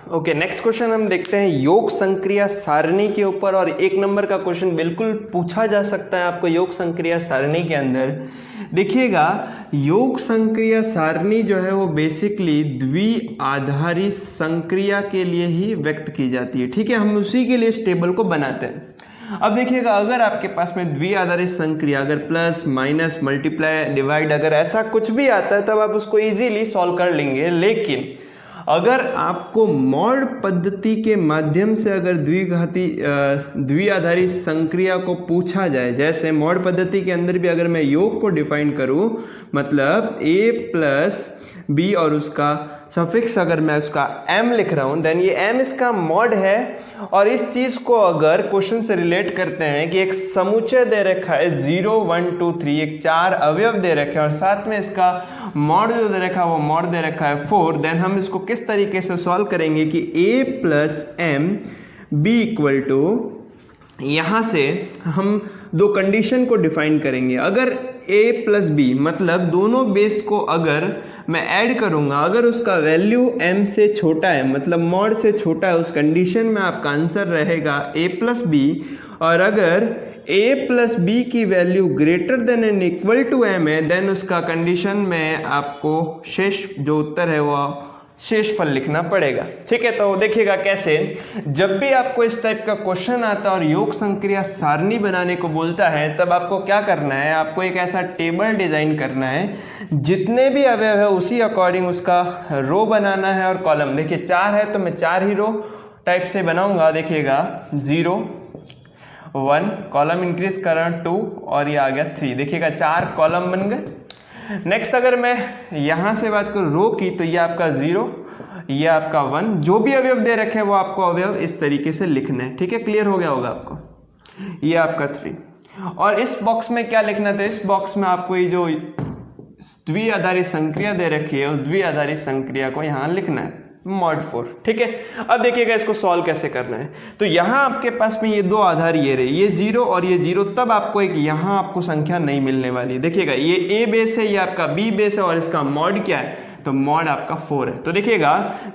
Okay, next question हम देखते हैं योग संक्रिया सारणी के ऊपर, और 1 नंबर का क्वेश्चन बिल्कुल पूछा जा सकता है आपको योग संक्रिया सारणी के अंदर। देखिएगा, योग संक्रिया सारणी जो है वो बेसिकली द्विआधारी संक्रिया के लिए ही व्यक्त की जाती है। ठीक है, हम उसी के लिए इस टेबल को बनाते हैं। अब देखिएगा, अगर आपके पास में द्विआधारी संक्रिया, अगर प्लस माइनस मल्टीप्लाई डिवाइड अगर ऐसा कुछ भी आता है तब आप उसको इजीली सॉल्व कर लेंगे। लेकिन अगर आपको मॉड पद्धति के माध्यम से अगर द्विआधारी संक्रिया को पूछा जाए, जैसे मॉड पद्धति के अंदर भी अगर मैं योग को डिफाइन करूं, मतलब a प्लस बी और उसका सफिक्स अगर मैं उसका m लिख रहा हूं, देन ये m इसका मॉड है। और इस चीज़ को अगर क्वेश्चन से रिलेट करते हैं कि एक समुच्चय दे रखा है 0 1 2 3, एक 4 अवयव दे रखे हैं और साथ में इसका मॉड जो दे रखा है वो मॉड दे रखा है 4, देन हम इसको किस तरीके से सॉल्व करेंगे कि a plus m b equal to, यहाँ से हम दो कंडीशन को डिफाइन करेंगे। अगर a प्लस बी मतलब दोनों बेस को अगर मैं ऐड करूँगा, अगर उसका वैल्यू m से छोटा है, मतलब मॉड से छोटा है, उस कंडीशन में आपका आंसर रहेगा a प्लस बी। और अगर a प्लस बी की value greater than and equal to m है, देन उसका कंडीशन में आपको शेष जो उत्तर है वो शेषफल लिखना पड़ेगा। ठीक है, तो देखिएगा कैसे, जब भी आपको इस टाइप का क्वेश्चन आता है और योग संक्रिया सारणी बनाने को बोलता है, तब आपको क्या करना है, आपको एक ऐसा टेबल डिजाइन करना है, जितने भी अवयव है उसी अकॉर्डिंग उसका रो बनाना है और कॉलम। देखिए 4 है तो मैं 4 ही रो टाइप से बनाऊंगा। देखिएगा 0 1, कॉलम इंक्रीज कर रहा हूं 2 और ये आ गया 3। देखिएगा 4 कॉलम बन गए। नेक्स्ट अगर मैं यहाँ से बात करूँ रो की, तो ये आपका 0, ये आपका 1, जो भी अवयव दे रखे हैं वो आपको अवयव इस तरीके से लिखना है। ठीक है, क्लियर हो गया होगा आपको। ये आपका 3, और इस बॉक्स में क्या लिखना था, इस बॉक्स में आपको ये जो द्विआधारी संक्रिया दे रखी है उस द्विआधारी संक्रिया को यहाँ लिखना है, मॉड 4। ठीक है, अब देखिएगा इसको सॉल्व कैसे करना है। तो यहाँ आपके पास में ये दो आधार ये रहे, ये 0 और ये 0, तब आपको एक यहाँ आपको संख्या नहीं मिलने वाली। देखिएगा ये a बेस है, ये आपका b बेस है और इसका मॉड क्या है, तो मॉड आपका 4 है। तो देखिएगा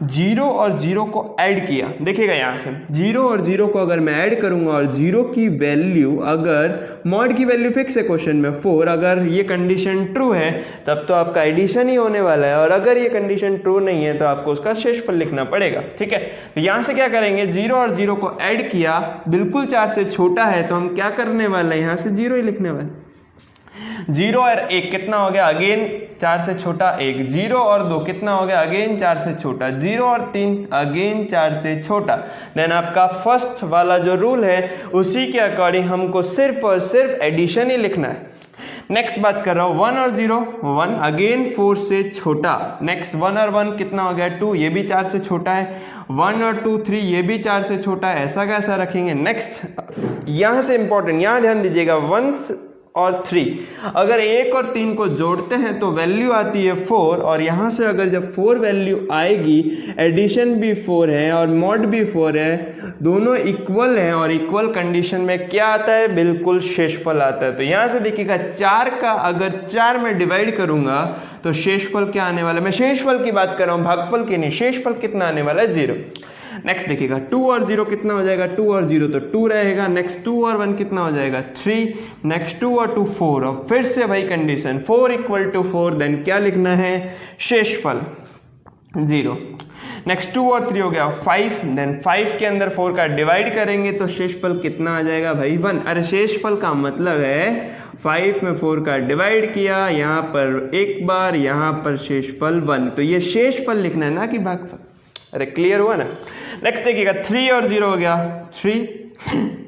0 और 0 को ऐड किया। देखिएगा यहाँ से 0 और 0 को अगर मैं ऐड करूंगा और 0 की वैल्यू, अगर मॉड की वैल्यू फिक्स है क्वेश्चन में 4, अगर ये कंडीशन ट्रू है तब तो आपका एडिशन ही होने वाला है, और अगर ये कंडीशन ट्रू नहीं है तो आपको उसका शेषफल लिखना पड़ेगा। ठीक है, तो यहाँ से क्या करेंगे, 0 और 0 को ऐड किया, बिल्कुल 4 से छोटा है तो हम क्या करने वाले हैं, यहाँ से 0 ही लिखने वाले। 0 और 1 कितना हो गया, अगेन 4 से छोटा 1। 0 और 2 कितना हो गया, अगेन 4 से छोटा। 0 और 3 अगेन 4 से छोटा। देन आपका फर्स्ट वाला जो रूल है उसी के अकॉर्डिंग हमको सिर्फ और सिर्फ एडिशन ही लिखना है। नेक्स्ट बात कर रहा हूँ 1 और 0, 1 अगेन 4 से छोटा। नेक्स्ट 1 और 1 कितना हो गया, 2, ये भी 4 से छोटा है। 1 और 2 3, ये भी 4 से छोटा है। ऐसा कैसा रखेंगे। नेक्स्ट यहाँ से इंपॉर्टेंट, यहाँ ध्यान दीजिएगा, 1 और 3 अगर 1 और 3 को जोड़ते हैं तो वैल्यू आती है 4, और यहाँ से अगर जब 4 वैल्यू आएगी, एडिशन भी 4 है और मॉड भी 4 है, दोनों इक्वल हैं, और इक्वल कंडीशन में क्या आता है, बिल्कुल शेषफल आता है। तो यहाँ से देखिएगा 4 का अगर 4 में डिवाइड करूंगा तो शेषफल क्या आने वाला है, मैं शेषफल की बात कर रहा हूँ, भागफल की नहीं। शेषफल कितना आने वाला है, 0। नेक्स्ट देखिएगा 2 और 0 कितना हो जाएगा, 2 और 0 तो 2 रहेगा। नेक्स्ट 2 और 1 कितना हो जाएगा, 3। नेक्स्ट 2 और 2 4, और फिर से वही कंडीशन 4 इक्वल टू 4, देन क्या लिखना है, शेषफल 0। नेक्स्ट 2 और 3 हो गया 5, देन 5 के अंदर 4 का डिवाइड करेंगे तो शेषफल कितना आ जाएगा भाई, 1। अरे शेषफल का मतलब है 5 में 4 का डिवाइड किया, यहाँ पर एक बार, यहाँ पर शेषफल 1। तो ये शेषफल लिखना है ना कि भागफल। अरे क्लियर हुआ ना। नेक्स्ट देखिएगा 3 और 0 हो गया 3।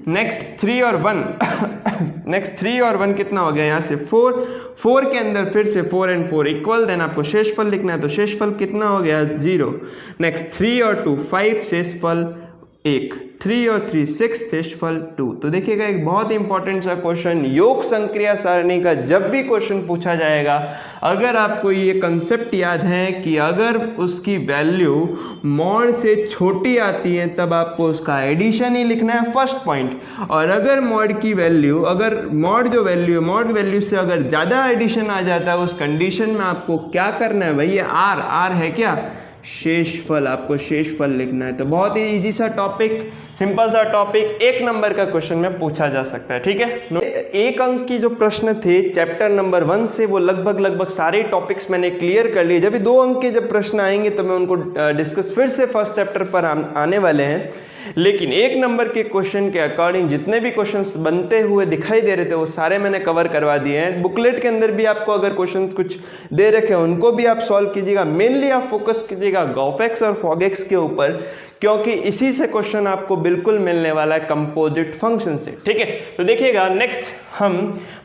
नेक्स्ट 3 और 1 नेक्स्ट 3 और 1 कितना हो गया, यहाँ से 4 के अंदर फिर से 4 एंड 4 इक्वल, देन आपको शेषफल लिखना है, तो शेषफल कितना हो गया, 0। नेक्स्ट 3 और 2 5, शेषफल 1। 3 और 3 6, शेषफल 2। तो देखिएगा एक बहुत इंपॉर्टेंट सा क्वेश्चन, योग संक्रिया सारणी का जब भी क्वेश्चन पूछा जाएगा, अगर आपको ये कंसेप्ट याद है कि अगर उसकी वैल्यू मॉड से छोटी आती है तब आपको उसका एडिशन ही लिखना है, फर्स्ट पॉइंट। और अगर मॉड की वैल्यू, अगर मॉड जो वैल्यू है, मॉड वैल्यू से अगर ज़्यादा एडिशन आ जाता है उस कंडीशन में आपको क्या करना है भाई, ये आर है क्या, शेषफल, आपको शेषफल लिखना है। तो बहुत ही इजी सा टॉपिक, सिंपल सा टॉपिक, 1 नंबर का क्वेश्चन में पूछा जा सकता है, ठीक है। 1 अंक की जो प्रश्न थे चैप्टर नंबर 1 से वो लगभग सारे टॉपिक्स मैंने क्लियर कर लिए। जब भी 2 अंक के जब प्रश्न आएंगे तो मैं उनको डिस्कस फिर से फर्स्ट चैप्टर पर आने वाले हैं, लेकिन 1 नंबर के क्वेश्चन के अकॉर्डिंग जितने भी क्वेश्चंस बनते हुए दिखाई दे रहे थे वो सारे मैंने कवर करवा दिए हैं। बुकलेट के अंदर भी आपको अगर क्वेश्चन कुछ दे रखे हैं उनको भी आप सॉल्व कीजिएगा। मेनली आप फोकस कीजिएगा गॉफेक्स और फॉगेक्स के ऊपर, क्योंकि इसी से क्वेश्चन आपको बिल्कुल मिलने वाला है कंपोजिट फंक्शन से, ठीक है। तो देखिएगा नेक्स्ट हम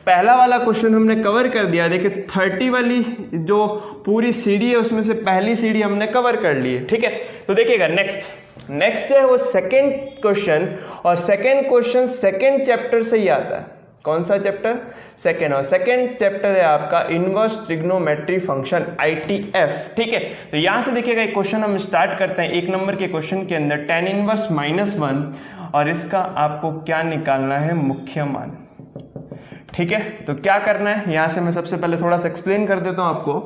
पहला वाला क्वेश्चन हमने कवर कर दिया। देखिए 30 वाली जो पूरी सीढ़ी है उसमें से पहली सीढ़ी हमने कवर कर ली है, ठीक है। तो देखिएगा नेक्स्ट है वो सेकंड क्वेश्चन, और सेकंड क्वेश्चन सेकंड चैप्टर से ही आता है। कौन सा चैप्टर? सेकंड, और सेकंड चैप्टर है आपका इनवर्स ट्रिग्नोमेट्री फंक्शन ITF, ठीक है। तो यहां से देखिएगा एक क्वेश्चन हम स्टार्ट करते हैं। 1 नंबर के क्वेश्चन के अंदर tan इनवर्स -1 और इसका आपको क्या निकालना है? मुख्य मान, ठीक है। तो क्या करना है यहां से मैं सबसे पहले थोड़ा सा एक्सप्लेन कर देता हूं आपको।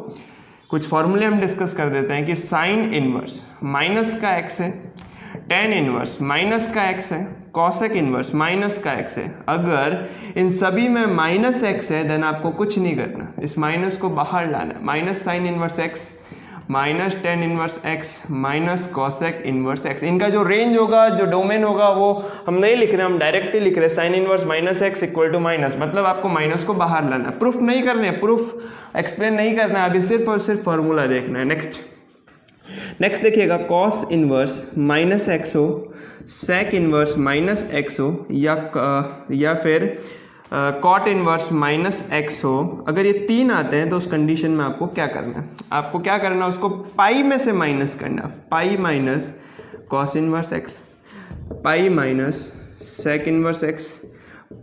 कुछ फॉर्मूले हम डिस्कस कर देते हैं कि साइन इनवर्स माइनस का x है, टेन इनवर्स माइनस का x है, कॉसेक इनवर्स माइनस का x है। अगर इन सभी में माइनस x है देन आपको कुछ नहीं करना, इस माइनस को बाहर लाना है। Minus sine inverse x minus tan inverse x minus cosec inverse x। इनका जो रेंज होगा, जो डोमेन होगा, वो हम नहीं लिख रहे, हम डायरेक्टली लिख रहे हैं sine inverse minus x equal to minus, मतलब आपको माइनस को बाहर लाना है। प्रूफ नहीं करना है, प्रूफ एक्सप्लेन नहीं करना है, अभी सिर्फ और सिर्फ फॉर्मूला देखना है। नेक्स्ट देखिएगा कॉस इनवर्स माइनस एक्स हो, सेक इनवर्स माइनस एक्स हो, या फिर कॉट इनवर्स माइनस एक्स हो। अगर ये 3 आते हैं तो उस कंडीशन में आपको क्या करना है? आपको क्या करना है? उसको पाई में से माइनस करना। Pi minus cos inverse x, pi minus sec inverse x,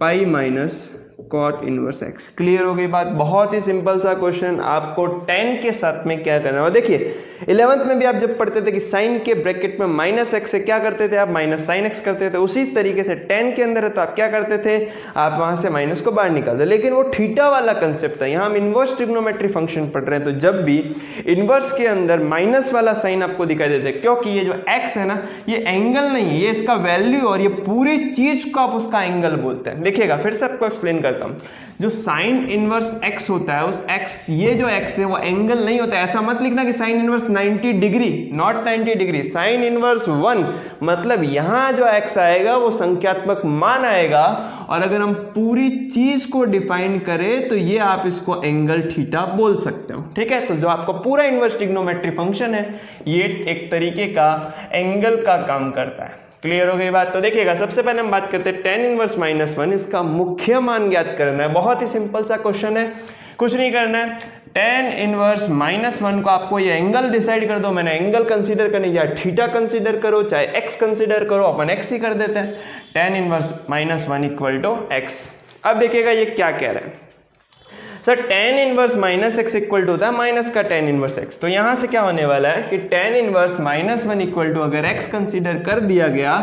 pi minus cot inverse x. Clear हो गई बात? बहुत ही सिंपल सा क्वेश्चन। आपको 10 के साथ में क्या करना है? और देखिए 11th में भी आप जब पढ़ते थे कि साइन के ब्रैकेट में माइनस एक्स है, क्या करते थे आप? माइनस साइन एक्स करते थे। उसी तरीके से 10 के अंदर है तो आप क्या करते थे? आप वहां से माइनस को बाहर निकालते। लेकिन वो थीटा वाला कंसेप्ट है, यहाँ हम इनवर्स ट्रिग्नोमेट्री फंक्शन पढ़ रहे हैं। तो जब भी इनवर्स के अंदर माइनस वाला साइन आपको दिखाई देता है, क्योंकि ये जो एक्स है ना, ये एंगल नहीं है, ये इसका वैल्यू, और ये पूरी चीज को आप उसका एंगल बोलते हैं। देखिएगा फिर से आपको एक्सप्लेन करता हूँ। जो साइन इनवर्स एक्स होता है, उस एक्स, ये जो एक्स है वो एंगल नहीं होता है। ऐसा मत लिखना कि sine inverse 90 degree, not 90 degree. Sine inverse 1 मतलब यहां जो एक्स आएगा वो संख्यात्मक मान आएगा, और अगर हम पूरी चीज को डिफाइन करें तो ये आप इसको एंगल थीटा बोल सकते हो, ठीक है। तो जो आपका पूरा इनवर्स ट्रिग्नोमेट्री फंक्शन है ये एक तरीके का एंगल का काम करता है। क्लियर हो गई बात? तो देखिएगा सबसे पहले हम बात करते हैं टेन इनवर्स -1, इसका मुख्य मान ज्ञात करना है। बहुत ही सिंपल सा क्वेश्चन है, कुछ नहीं करना है। टेन इनवर्स -1 को आपको ये एंगल डिसाइड कर दो। मैंने एंगल कंसीडर करनी, या थीटा कंसीडर करो चाहे एक्स कंसीडर करो, अपन एक्स ही कर देते हैं। Tan inverse -1 equal to x. अब देखिएगा ये क्या कह रहा है sir, tan inverse -x equal to होता है माइनस का टेन इनवर्स x। तो यहां से क्या होने वाला है कि टेन इनवर्स -1 इक्वल टू, अगर x कंसीडर कर दिया गया,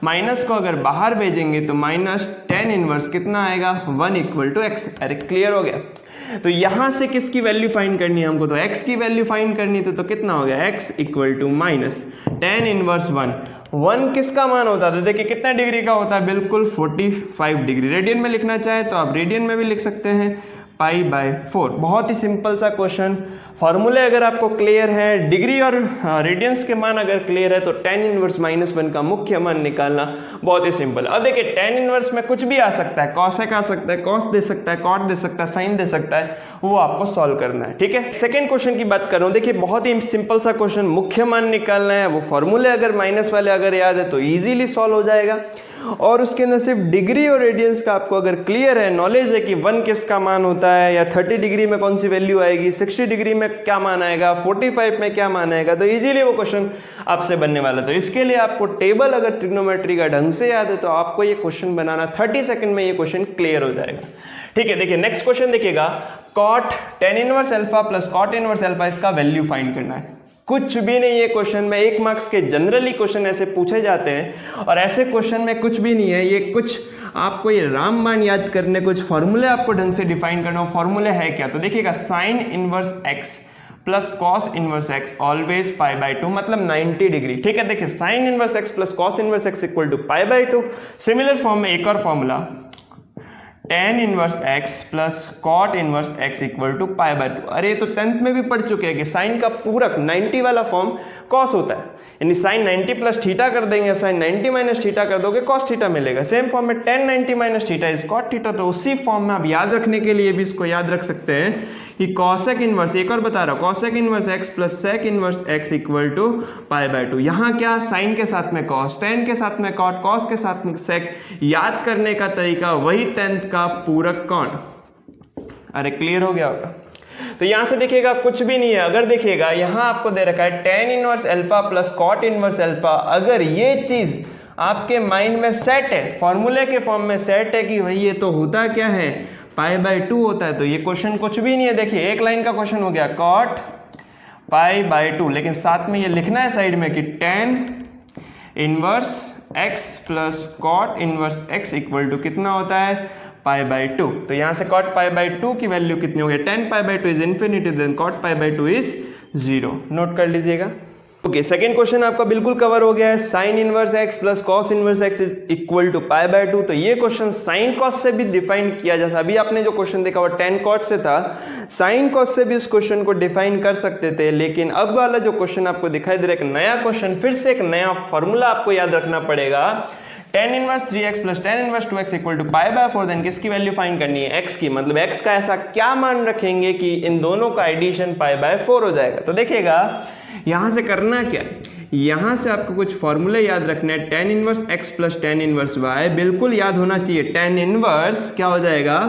माइनस को अगर बाहर भेजेंगे तो माइनस टेन इनवर्स कितना आएगा? 1 इक्वल टू x। अरे क्लियर हो गया? तो यहां से किसकी वैल्यू फाइंड करनी है हमको? तो x की वैल्यू फाइंड करनी थी। तो कितना हो गया? x equal to minus tan inverse 1 किसका मान होता है? देखिए कितना डिग्री का होता है? बिल्कुल 45 डिग्री। रेडियन में लिखना चाहे तो आप रेडियन में भी लिख सकते हैं, π/4। बहुत ही सिंपल सा क्वेश्चन। फॉर्मूले अगर आपको क्लियर है, डिग्री और रेडियंस के मान अगर क्लियर है, तो टेन इनवर्स -1 का मुख्य मान निकालना बहुत ही सिंपल है। अब देखिए टेन इनवर्स में कुछ भी आ सकता है, कॉसेक आ सकता है, कॉस दे सकता है, कॉट दे सकता है, साइन दे सकता है, वो आपको सॉल्व करना है, ठीक है। सेकंड क्वेश्चन की बात कर रहा हूँ। देखिए बहुत ही सिंपल सा क्वेश्चन, मुख्य मान निकालना है। वो फॉर्मूले अगर माइनस वाले अगर याद है तो ईजिली सॉल्व हो जाएगा। और उसके अंदर सिर्फ डिग्री और रेडियंस का आपको अगर क्लियर है, नॉलेज है कि 1 किसका मान होता है, या 30 डिग्री में कौन सी वैल्यू आएगी, 60 डिग्री में क्या मान आएगा, 45 में क्या मान आएगा, तो इजीली वो क्वेश्चन आपसे बनने वाला। तो इसके लिए आपको टेबल अगर ट्रिग्नोमेट्री का ढंग से याद है तो आपको ये क्वेश्चन बनाना 30 सेकंड में ये क्वेश्चन क्लियर हो जाएगा, ठीक है। देखिए नेक्स्ट क्वेश्चन देखिएगा, cot tan inverse alpha plus cot inverse alpha, इसका वैल्यू फाइंड करना है। कुछ भी नहीं है क्वेश्चन में, 1 मार्क्स के जनरली क्वेश्चन ऐसे पूछे जाते हैं, और ऐसे क्वेश्चन में कुछ भी नहीं है। ये कुछ आपको ये रामबाण याद करने, कुछ फॉर्मूले आपको ढंग से डिफाइन करना हो। फॉर्मूले है क्या? तो देखिएगा sine inverse x plus cos inverse x always pi by 2 मतलब 90 डिग्री। ठीक है, देखिए sine inverse x plus cos inverse x equal to pi by 2। Similar form में एक और formula tan inverse x plus cot inverse x equal to pi by 2। अरे तो 10th में भी पढ़ चुके हैं कि साइन का पूरक 90 वाला फॉर्म कॉस होता है, यानी साइन 90 प्लस थीटा कर देंगे, साइन 90 माइनस थीटा कर दोगे कॉस थीटा मिलेगा। सेम फॉर्म में tan 90 minus theta is cot theta. तो उसी फॉर्म में आप याद रखने के लिए भी इसको याद रख सकते हैं कि कॉसेक इनवर्स, एक और बता रहा हूं, cosec inverse x plus sec inverse x equal to pi by 2। यहाँ क्या, साइन के साथ में कॉस, tan के साथ में कॉट, कॉस के साथ में सेक। याद करने का तरीका वही 10th का पूरक कौन। अरे क्लियर हो गया होगा। तो यहां से देखिएगा कुछ भी नहीं है, अगर देखिएगा यहां आपको दे रखा है tan inverse alpha plus cot inverse alpha. अगर ये चीज आपके माइंड में सेट है, फॉर्मूले के फॉर्म में सेट है कि भाई ये तो होता क्या है, पाई बाय 2 होता है, तो ये क्वेश्चन कुछ भी नहीं है। देखिए एक लाइन का क्वेश्चन हो गया कॉट पाई बाय 2, लेकिन साथ में ये लिखना है साइड में कि tan inverse x plus cot inverse x equal to कितना होता है, पाई बाय 2। तो यहां से कॉट पाई बाय 2 की वैल्यू कितनी होगी, tan pi by 2 is infinity, then cot pi by 2 is 0। Note कर लीजिएगा। ओके, सेकंड क्वेश्चन आपका बिल्कुल कवर हो गया है। Sine inverse x plus cos inverse x is equal to pi by 2। तो ये क्वेश्चन साइन कॉस से भी डिफाइन किया जा सकता है। अभी आपने जो क्वेश्चन देखा वो tan कॉट से था, साइन कॉस से भी उस क्वेश्चन को डिफाइन कर सकते थे। लेकिन अब वाला जो क्वेश्चन आपको दिखाई दे रहा है, एक नया क्वेश्चन, फिर से एक नया फॉर्मूला आपको याद रखना पड़ेगा। tan inverse 3x plus tan inverse 2x equal to pi by 4। Then किसकी वैल्यू फाइंड करनी है, x की, मतलब x का ऐसा क्या मान रखेंगे कि इन दोनों का एडिशन पाई बाय 4 हो जाएगा। तो देखिएगा यहां से करना क्या, यहां से आपको कुछ फॉर्मूले याद रखने हैं। tan inverse x plus tan inverse y बिल्कुल याद होना चाहिए। tan इनवर्स क्या हो जाएगा,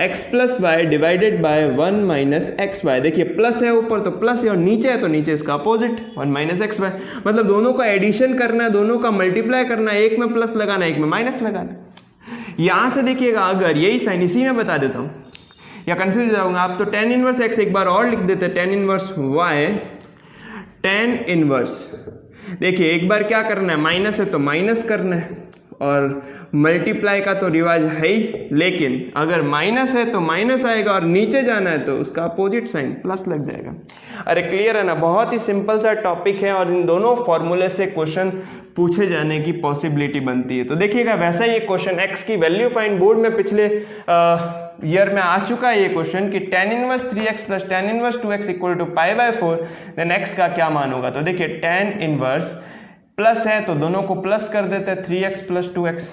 x plus y divided by 1 minus x y. देखिए प्लस है ऊपर तो प्लस है और नीचे है तो नीचे इसका अपोजिट 1 माइनस एक्स वाई। मतलब दोनों का एडिशन करना है, दोनों का मल्टीप्लाई करना है, एक में प्लस लगाना है, एक में माइनस लगाना है। यहां से देखिएगा अगर यही साइन, इसी में बता देता हूं या कंफ्यूज हो जाऊंगा आप, तो tan इनवर्स x एक बार और लिख देते, tan inverse y tan inverse. देखिए एक बार क्या करना है, माइनस है तो माइनस करना है और मल्टीप्लाई का तो रिवाज है ही, लेकिन अगर माइनस है तो माइनस आएगा और नीचे जाना है तो उसका अपोजिट साइन प्लस लग जाएगा। अरे क्लियर है ना, बहुत ही सिंपल सा टॉपिक है और इन दोनों फॉर्मूले से क्वेश्चन पूछे जाने की पॉसिबिलिटी बनती है। तो देखिएगा वैसा ही एक क्वेश्चन x की वैल्यू फाइंड, बोर्ड में पिछले ईयर में आ चुका है ये क्वेश्चन कि tan inverse 3x plus tan inverse 2x equal to pi by 4, then x का क्या मान होगा। तो देखिए tan इनवर्स प्लस है तो दोनों को प्लस कर देते हैं, 3x प्लस 2x,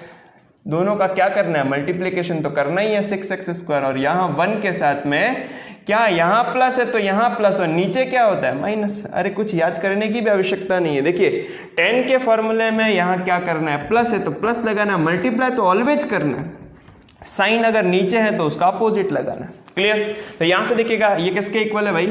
दोनों का क्या करना है, मल्टीप्लिकेशन तो करना ही है 6x स्क्वायर, और यहाँ 1 के साथ में क्या, यहाँ प्लस है तो यहाँ प्लस और नीचे क्या होता है, माइनस। अरे कुछ याद करने की भी आवश्यकता नहीं है। देखिए tan के फॉर्मूले में यहाँ क्या करना है, प्लस है तो प्लस लगाना है, मल्टीप्लाई तो ऑलवेज करना है, साइन अगर नीचे है तो उसका अपोजिट लगाना। क्लियर। तो यहां से देखिएगा ये किसके इक्वल है भाई,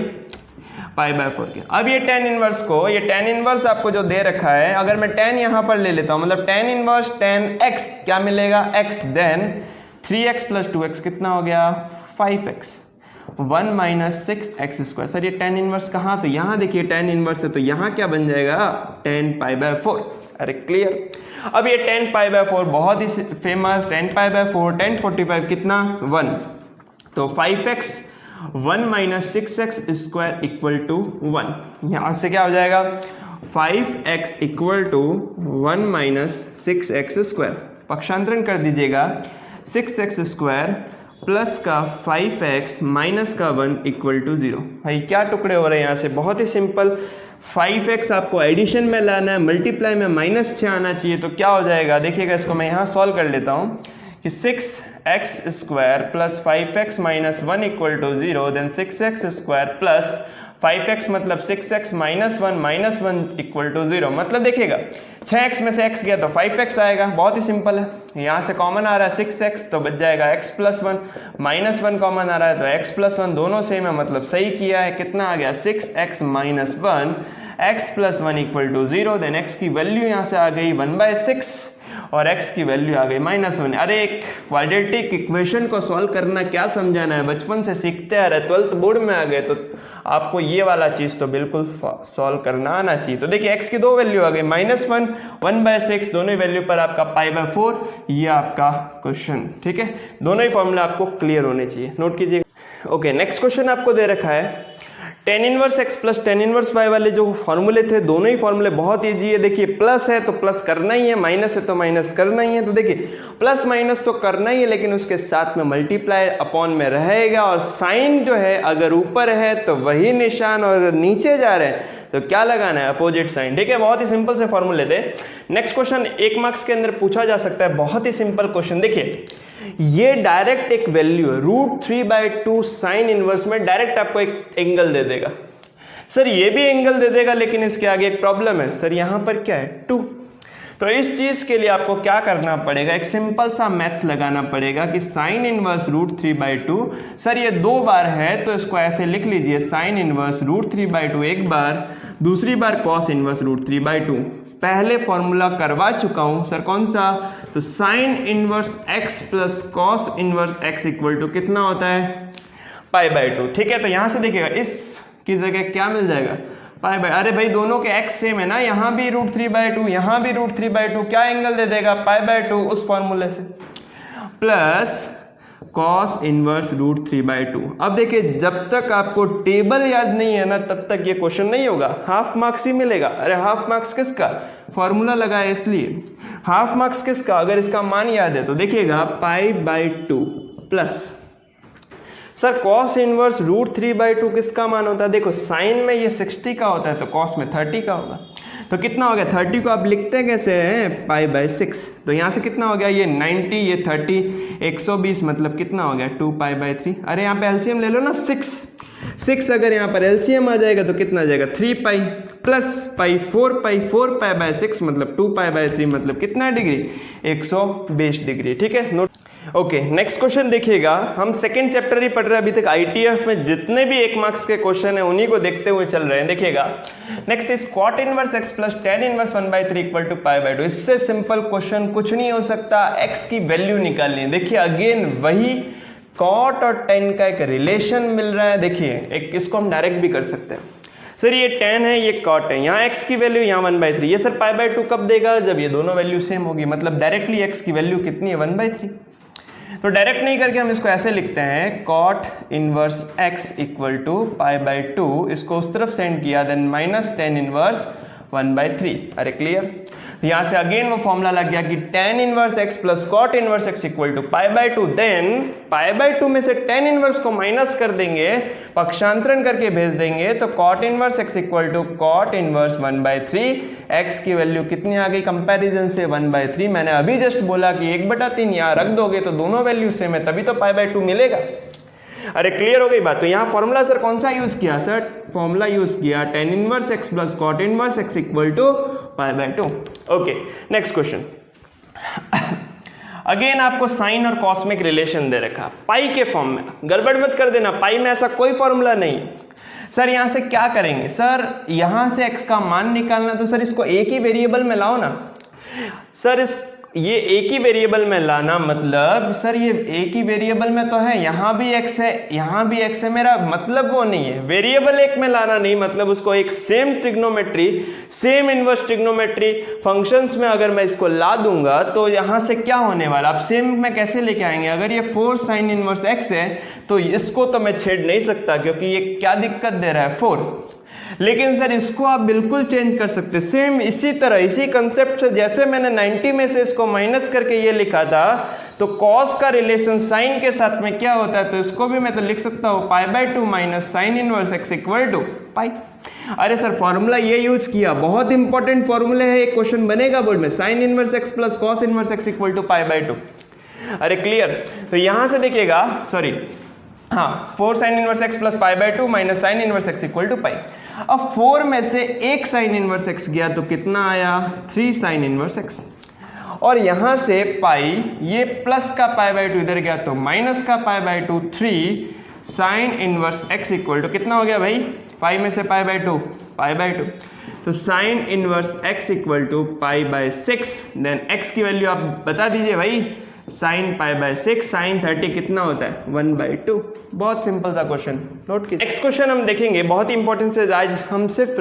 पाई बाय 4 के। अब ये tan इनवर्स को, ये tan इनवर्स आपको जो दे रखा है, अगर मैं tan यहां पर ले लेता हूं, मतलब tan इनवर्स tan x क्या मिलेगा, x, then 3x plus 2x कितना हो गया, 5x, 1 minus 6x square. Sir ये tan इनवर्स कहाँ, तो यहाँ देखिए tan इनवर्स है तो यहाँ क्या बन जाएगा, tan पाई बाय 4। अरे क्लियर। अब ये tan पाई बाय 4 बहुत ही famous, tan pi by 4 tan 45 कितना 1, तो 5x 1 minus 6x square equal to 1। यहाँ से क्या हो जाएगा, 5x equal to 1 minus 6x square. पक्षांतरण कर दीजिएगा, 6x स्क्वायर प्लस का 5x माइनस का 1 इक्वल टू 0। भाई क्या टुकड़े हो रहे हैं यहाँ से, बहुत ही सिंपल। 5x आपको एडिशन में लाना है, मल्टीप्लाई में -6 आना चाहिए, तो क्या हो जाएगा, देखिएगा इसको मैं यहाँ सॉल्व कर लेता हूँ कि 6x square plus 5x minus 1 equal to 0, then 6x square plus 5x मतलब 6x माइनस 1 इक्वल टू 0। मतलब देखिएगा 6x में से x गया तो 5x आएगा, बहुत ही सिंपल है। यहाँ से कॉमन आ रहा है 6x तो बच जाएगा x प्लस 1, माइनस 1 कॉमन आ रहा है तो x प्लस 1, दोनों सेम है, मतलब सही किया है। कितना आ गया, 6x minus 1, x plus 1 equal to 0, then x की वैल्यू यहाँ से आ गई 1/6 और x की वैल्यू आ गई -1। अरे एक क्वाड्रेटिक इक्वेशन को सॉल्व करना क्या समझाना है, बचपन से सीखते आ रहे, 12th बोर्ड में आ गए तो आपको ये वाला चीज तो बिल्कुल सॉल्व करना आना चाहिए। तो देखिए x की दो वैल्यू आ गई, -1, 1/6, दोनों वैल्यू पर आपका पाई बाय 4, ये आपका क्वेश्चन। ठीक है, दोनों ही फॉर्मूला आपको क्लियर होने चाहिए, नोट कीजिए। ओके, नेक्स्ट क्वेश्चन आपको दे रखा है tan inverse x plus tan inverse y वाले जो फॉर्मूले थे, दोनों ही फॉर्मूले बहुत ईजी है। देखिए प्लस है तो प्लस करना ही है, माइनस है तो माइनस करना ही है। तो देखिए प्लस माइनस तो करना ही है, लेकिन उसके साथ में मल्टीप्लाई अपॉन में रहेगा, और साइन जो है अगर ऊपर है तो वही निशान, और अगर नीचे जा रहे हैं तो क्या लगाना है, अपोजिट साइन। ठीक है, बहुत ही सिंपल से फॉर्मूले थे। नेक्स्ट क्वेश्चन 1 मार्क्स के अंदर पूछा जा सकता है, बहुत ही सिंपल क्वेश्चन। देखिए ये डायरेक्ट एक वैल्यू है, √3/2 साइन इनवर्स में डायरेक्ट आपको एक एंगल दे देगा। सर ये भी एंगल दे देगा, लेकिन इसके आगे एक प्रॉब्लम है, सर यहां पर क्या है 2। तो इस चीज के लिए आपको क्या करना पड़ेगा, एक सिंपल सा मैथ्स लगाना पड़ेगा कि साइन इनवर्स √3/2, सर ये 2 बार है तो इसको ऐसे लिख लीजिए, साइन इनवर्स √3/2 एक बार, दूसरी बार कॉस इनवर्स √3/2। पहले फॉर्मूला करवा चुका हूं सर, कौन सा, तो sine inverse x plus cos inverse x equal to कितना होता है, π/2। ठीक है, तो यहां से देखिएगा इस की जगह क्या मिल जाएगा, π/, अरे भाई दोनों के x सेम है ना, यहां भी √3/2 यहां भी √3/2, क्या एंगल दे देगा, π/2 उस फॉर्मूले से, प्लस कॉस इनवर्स √3/2। अब देखिए जब तक आपको टेबल याद नहीं है ना, तब तक ये क्वेश्चन नहीं होगा, हाफ मार्क्स ही मिलेगा। अरे हाफ मार्क्स किसका, फॉर्मूला लगाया इसलिए। हाफ मार्क्स किसका, अगर इसका मान याद है तो देखिएगा π/2 प्लस, सर कॉस इनवर्स √3/2 किसका मान होता है, देखो साइन में ये 60 का होता है तो कॉस में 30 का होगा। तो कितना हो गया, 30 को आप लिखते कैसे हैं, π/6। तो यहाँ से कितना हो गया, ये 90, ये 30, 120 मतलब कितना हो गया 2π/3। अरे यहाँ पे एलसीएम ले लो ना, 6 अगर यहाँ पर एलसीएम आ जाएगा तो कितना आ जाएगा 3π प्लस पाई 4π/6 मतलब 2π/3 मतलब कितना डिग्री, 120 डिग्री। ठीक है, नोट। ओके, नेक्स्ट क्वेश्चन देखिएगा, हम सेकंड चैप्टर ही पढ़ रहे हैं अभी तक। आईटीएफ में जितने भी 1 मार्क्स के क्वेश्चन है उन्हीं को देखते हुए चल रहे हैं। देखिएगा next is cot inverse x plus tan inverse 1/3 equal to π/2। इससे सिंपल क्वेश्चन कुछ नहीं हो सकता, x की वैल्यू निकालनी है। देखिए अगेन वही cot और tan का एक रिलेशन मिल रहा है। देखिए एक इसको हम डायरेक्ट भी कर सकते हैं, सर ये tan है ये cot है, यहाँ x की वैल्यू यहाँ 1/3, ये सर π/2 कब देगा, जब ये दोनों वैल्यू सेम होगी, मतलब डायरेक्टली x की वैल्यू कितनी है 1/3। तो डायरेक्ट नहीं करके हम इसको ऐसे लिखते हैं cot inverse x equal to π/2, इसको उस तरफ सेंड किया, देन माइनस tan इनवर्स 1/3। अरे क्लियर, यहाँ से अगेन वो फॉर्मूला लग गया कि tan inverse x plus cot inverse x equal to π/2, then π/2 में से tan इनवर्स को माइनस कर देंगे, पक्षांतरण करके भेज देंगे, तो cot inverse x equal to cot inverse 1/3। x की वैल्यू कितनी आ गई कंपैरिजन से 1/3। मैंने अभी जस्ट बोला कि 1/3 यहाँ रख दोगे तो दोनों वैल्यू सेम है, तभी तो π/2 मिलेगा। अरे क्लियर हो गई बात। तो यहाँ फॉर्मूला सर कौन सा यूज किया, सर फॉर्मूला यूज किया tan inverse x plus cot inverse x equal to π/2। Okay, next question. Again आपको साइन और कॉस्मिक रिलेशन दे रखा पाई के फॉर्म में, गड़बड़ मत कर देना, पाई में ऐसा कोई फॉर्मूला नहीं। सर यहाँ से क्या करेंगे, सर यहाँ से x का मान निकालना, तो सर इसको एक ही वेरिएबल में लाओ ना। सर ये एक ही वेरिएबल में लाना मतलब, सर ये एक ही वेरिएबल में तो है, यहाँ भी x है यहाँ भी x है, मेरा मतलब वो नहीं है, वेरिएबल एक में लाना नहीं, मतलब उसको एक same trigonometry, same inverse trigonometry functions में अगर मैं इसको ला दूंगा तो यहाँ से क्या होने वाला, आप सेम में कैसे लेके आएंगे। अगर ये 4 साइन इनवर्स x है तो इसको तो मैं छेड़ नहीं सकता, क्योंकि ये क्या दिक्कत दे रहा है 4। लेकिन सर इसको आप बिल्कुल चेंज कर सकते, सेम इसी तरह इसी कंसेप्ट से, जैसे मैंने 90 में से इसको माइनस करके ये लिखा था, तो कॉस का रिलेशन साइन के साथ में क्या होता है, तो इसको भी मैं तो लिख सकता हूँ π/2 minus sine inverse x equal to pi. अरे सर फॉर्मूला ये यूज किया, बहुत इंपॉर्टेंट फॉर्मूले है, एक क्वेश्चन बनेगा बोर्ड में, sine inverse x plus cos inverse x equal to π/2। अरे क्लियर, तो यहां से देखिएगा, सॉरी हाँ, 4 sine inverse x plus π/2 minus sine inverse x equal to pi. अब 4 में से एक साइन इनवर्स x गया तो कितना आया 3 साइन इनवर्स x, और यहां से पाई, ये प्लस का π/2 इधर गया तो माइनस का π/2, 3 sine inverse x equal to कितना हो गया भाई, 5 में से π/2, तो sine inverse x equal to π/6। Then x की वैल्यू आप बता दीजिए भाई, साइन π/6, साइन 30 कितना होता है 1/2। बहुत सिंपल सा क्वेश्चन, नोट कीजिए। नेक्स्ट क्वेश्चन हम देखेंगे, बहुत ही इंपॉर्टेंट है, आज हम सिर्फ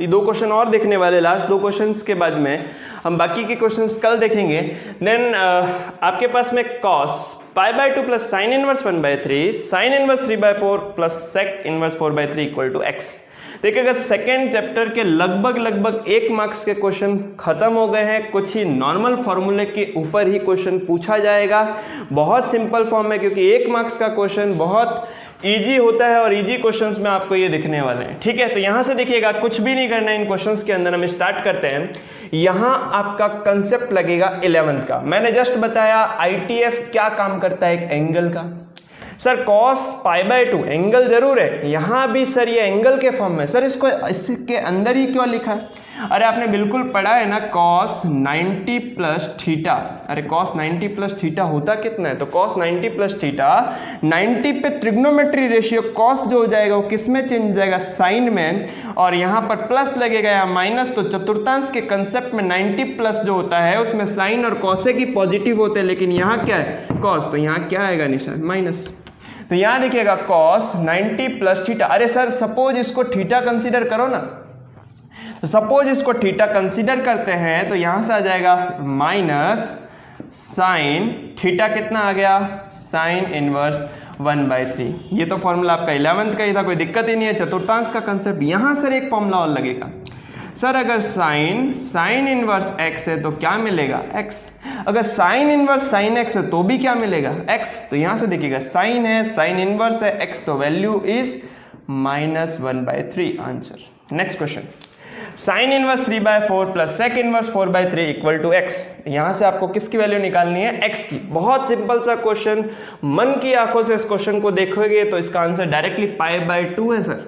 2 क्वेश्चन और देखने वाले, लास्ट 2 क्वेश्चंस के बाद में हम बाकी के क्वेश्चंस कल देखेंगे। देन आपके पास में cos pi by 2 plus sine inverse 1/3 sine inverse 3/4 plus sec inverse 4/3 equal to x. देखिएगा सेकेंड चैप्टर के लगभग 1 मार्क्स के क्वेश्चन खत्म हो गए हैं। कुछ ही नॉर्मल फॉर्मूले के ऊपर ही क्वेश्चन पूछा जाएगा। बहुत सिंपल फॉर्म है क्योंकि 1 मार्क्स का क्वेश्चन बहुत इजी होता है और इजी क्वेश्चंस में आपको ये दिखने वाले हैं। ठीक है, तो यहां से देखिएगा कुछ भी नहीं करना है इन क्वेश्चंस के अंदर। हम स्टार्ट करते हैं। यहां आपका कंसेप्ट लगेगा 11th का। मैंने जस्ट बताया ITF क्या काम करता है एक एंगल का। सर cos π/2 एंगल जरूर है, यहां भी सर ये एंगल के फॉर्म में। सर इसको इसके अंदर ही क्यों लिखा है? अरे आपने बिल्कुल पढ़ा है ना cos 90 प्लस थीटा। अरे cos 90 प्लस थीटा होता कितना है? तो cos 90 प्लस थीटा 90 पे ट्रिग्नोमेट्री रेशियो cos जो हो जाएगा वो किस में चेंज हो जाएगा? साइन में। और यहाँ पर प्लस लगेगा या माइनस, तो चतुर्थांश के कंसेप्ट में 90 प्लस जो होता है उसमें साइन और कॉसेक ही पॉजिटिव होते हैं, लेकिन यहाँ क्या है? cos, तो यहाँ क्या आएगा निशान? माइनस। तो यहां देखिएगा cos 90 प्लस थीटा। अरे सर सपोज इसको थीटा कंसीडर करो ना, तो सपोज इसको थीटा कंसीडर करते हैं तो यहां से आ जाएगा माइनस साइन थीटा कितना आ गया? Sign inverse 1/3। ये तो फॉर्मूला आपका 11th का ही था, कोई दिक्कत ही नहीं है। चतुर्थांश का कंसेप्ट यहां सर एक फॉर्मूला और लगेगा। सर अगर साइन इनवर्स x है तो क्या मिलेगा? x। अगर साइन इनवर्स साइन x है तो भी क्या मिलेगा? x। तो यहां से देखिएगा साइन है, साइन इनवर्स है, x, तो value is -1/3 answer. Next question, sine inverse 3/4 plus sec inverse 4/3 equal to x। यहां से आपको किसकी वैल्यू निकालनी है? x की। बहुत सिंपल सा क्वेश्चन, मन की आंखों से इस क्वेश्चन को देखोगे तो इसका आंसर डायरेक्टली π/2 है सर।